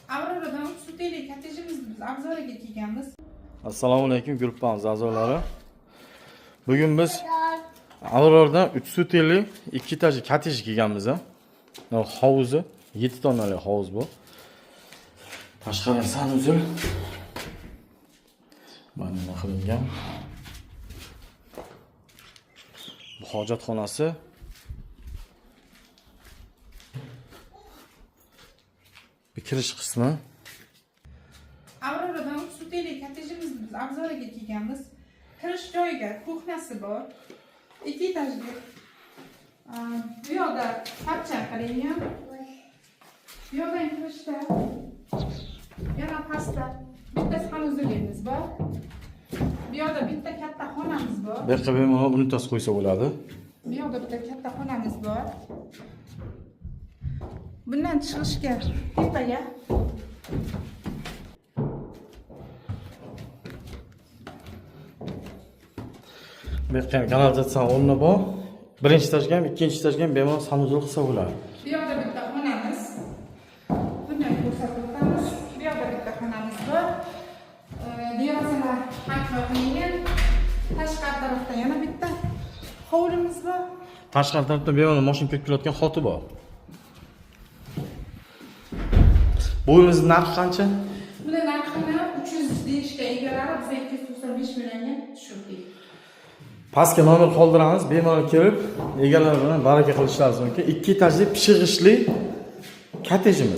Avroradan suteli kottejimizni biz obzoriga kelganmiz. Assalomu alaykum guruhimiz a'zolari. Bugun biz Avrordan 3 suteli 2 etajli kottej kelganmiz. Havuzi 7 tonali havuz bu. Tashqari sanuzul. Mana nima qilingan. Bu hojatxonasi. Bir kirish qismi. Avroradan suteli kottejimizni biz obzoriga kelganmiz. Kirish joyiga kuxnyasi bor. 2 etajli. Bu yoqda parcha qilingan. Bu yoqdan kirishda yana pastda bitta sanuzulimiz bor. Bu yoqda bitta katta xonamiz bor. Bu yerga bemalol unitas qo'ysa bo'ladi. Bu yoqda bitta katta xonamiz bor. Bundan chiqishga tepaga Bu yerga kanalizatsiya o'rni bor. Birinchi etajga ham, ikkinchi etajga ham bemalol sanuzul qilsa bo'ladi. bu yoqda bitta xonamiz. Bundan ko'rsatib o'tamiz. Bu yoqda bitta xonamiz bor. Derazalar hakma qilingan. Tashqari tarafda yana bitta hovlimiz bor. Tashqari tarafda bemalol mashina kirib kelayotgan xoti bor. Bu uyimizning narxi qancha? Bular narxini 300 deyishga egalari biz 295 millionga tushirdik. Pastga nomer qoldiramiz, bemalol kelib egalari bilan baraka qilishlaringiz mumkin. 2 etajli pishig'ishli kottejimiz.